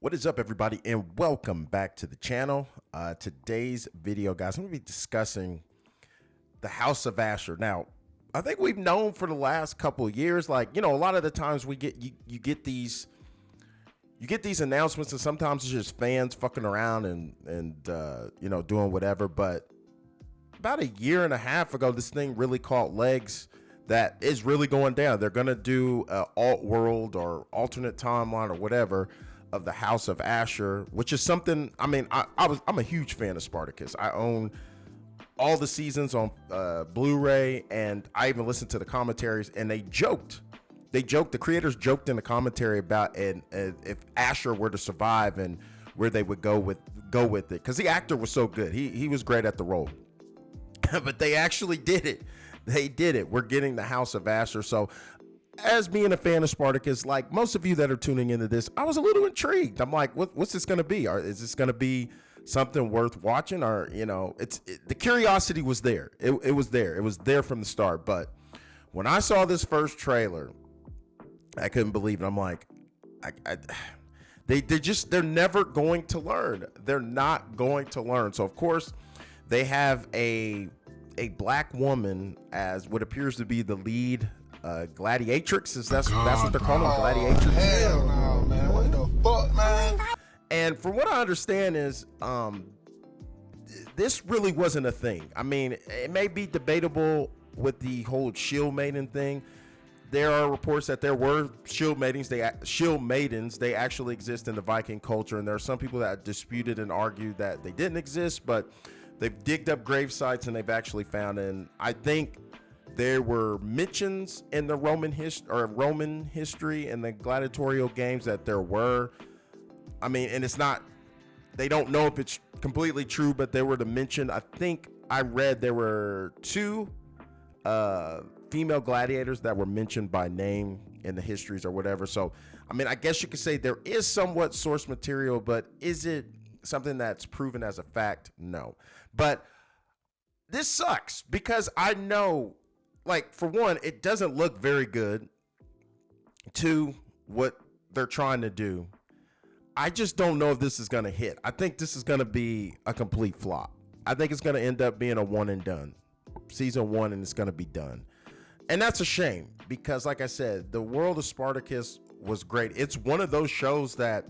What is up, everybody, and welcome back to the channel. Today's video, guys, I'm going to be discussing the House of Ashur. Now, I think we've known for the last couple of years, a lot of the times we get you get these announcements, and sometimes it's just fans fucking around and doing whatever. But about a year and a half ago, this thing really caught legs. That is really going down. They're going to do an alt world or alternate timeline or whatever of the House of Ashur, which is something. I mean, I'm a huge fan of Spartacus. I own all the seasons on Blu-ray, and I even listened to the commentaries. And they joked. The creators joked in the commentary about and if Ashur were to survive and where they would go with it, because the actor was so good. He was great at the role. But they actually did it. They did it. We're getting the House of Ashur. So, as being a fan of Spartacus, like most of you that are tuning into this, I was a little intrigued. I'm like, what's this going to be? Is this going to be something worth watching? Or, the curiosity was there. It was there. It was there from the start. But when I saw this first trailer, I couldn't believe it. I'm like, they're never going to learn. They're not going to learn. So, of course, they have a black woman as what appears to be the lead gladiatrix. That's what they're calling gladiatrix. Hell no, man. What the fuck, man? And from what I understand is this really wasn't a thing. I mean, it may be debatable with the whole shield maiden thing. There are reports that there were shield maidens. They actually exist in the Viking culture, and there are some people that disputed and argued that they didn't exist, but they've digged up grave sites and they've actually found, and I think there were mentions in the Roman history and the gladiatorial games that there were. I mean, and it's not, they don't know if it's completely true, but there were the mention. I think I read there were two female gladiators that were mentioned by name in the histories or whatever. So, I mean, I guess you could say there is somewhat source material, but is it something that's proven as a fact? No. But this sucks because I know, like, for one, it doesn't look very good. Two, what they're trying to do, I just don't know if this is going to hit. I think this is going to be a complete flop. I think it's going to end up being a one and done. Season one, and it's going to be done. And that's a shame because, like I said, the world of Spartacus was great. It's one of those shows that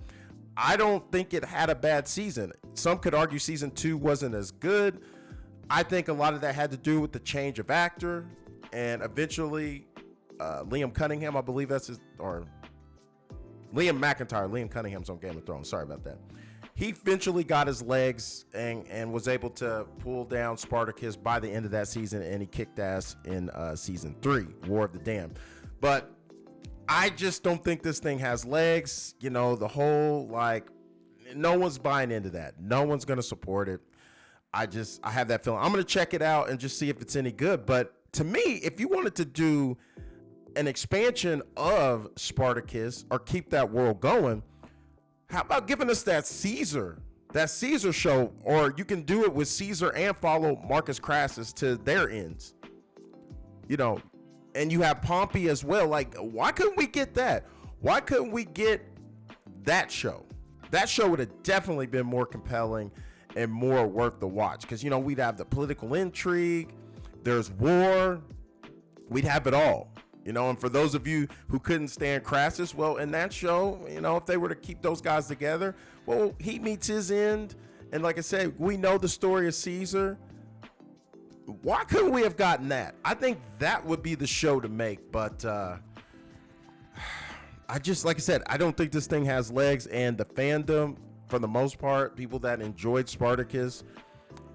I don't think it had a bad season. Some could argue season 2 wasn't as good. I think a lot of that had to do with the change of actor, and eventually Liam Cunningham, I believe that's his, or Liam McIntyre. Liam Cunningham's on Game of Thrones. Sorry about that. He eventually got his legs and was able to pull down Spartacus by the end of that season, and he kicked ass in season 3, War of the Damned. But I just don't think this thing has legs. The whole, no one's buying into that. No one's going to support it. I have that feeling. I'm going to check it out and just see if it's any good. But to me, if you wanted to do an expansion of Spartacus or keep that world going, how about giving us that Caesar show? Or you can do it with Caesar and follow Marcus Crassus to their ends. And you have Pompey as well. Like, why couldn't we get that? Why couldn't we get that show? That show would have definitely been more compelling and more worth the watch. Because, we'd have the political intrigue. There's war. We'd have it all. And for those of you who couldn't stand Crassus, well, in that show, if they were to keep those guys together, well, he meets his end. And like I said, we know the story of Caesar. Why couldn't we have gotten that? I think that would be the show to make, but like I said, I don't think this thing has legs, and the fandom, for the most part, people that enjoyed Spartacus,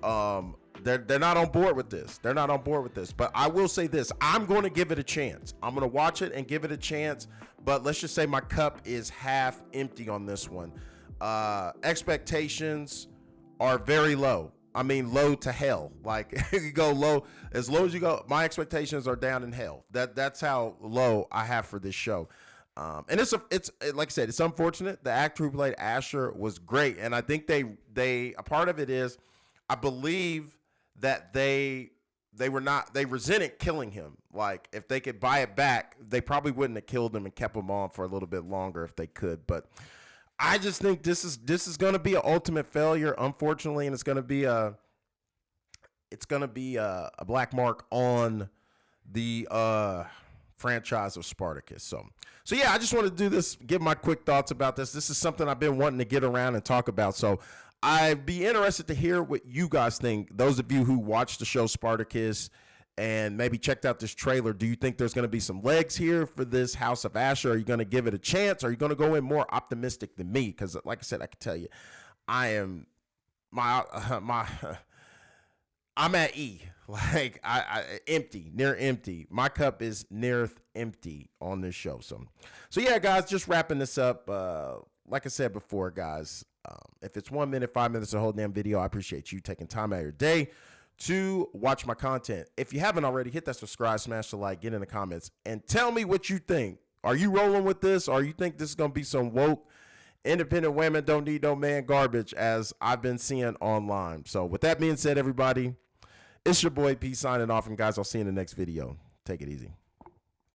they're not on board with this. They're not on board with this. But I will say this, I'm going to give it a chance. I'm going to watch it and give it a chance, but let's just say my cup is half empty on this one. Expectations are very low. I mean, low to hell. Like, you go low as you go. My expectations are down in hell. That's how low I have for this show. And it's like I said, it's unfortunate. The actor who played Ashur was great, and I think they a part of it is, I believe that they resented killing him. Like, if they could buy it back, they probably wouldn't have killed him and kept him on for a little bit longer if they could. But I just think this is going to be an ultimate failure, unfortunately, and it's going to be a black mark on the franchise of Spartacus. So yeah, I just want to do this, give my quick thoughts about this. This is something I've been wanting to get around and talk about. So I'd be interested to hear what you guys think. Those of you who watched the show Spartacus and maybe checked out this trailer, do you think there's going to be some legs here for this House of Ashur? Are you going to give it a chance? Are you going to go in more optimistic than me? Because like I said, I can tell you, I am I'm at E. Like I empty, near empty. My cup is near empty on this show. So yeah, guys, just wrapping this up. Like I said before, guys, if it's 1 minute, 5 minutes, a whole damn video, I appreciate you taking time out of your day to watch my content. If you haven't already, hit that subscribe, smash the like, get in the comments, and tell me what you think. Are you rolling with this, or you think this is gonna be some woke, independent women don't need no man garbage, as I've been seeing online? So with that being said, everybody, it's your boy P signing off, and guys, I'll see you in the next video. Take it easy.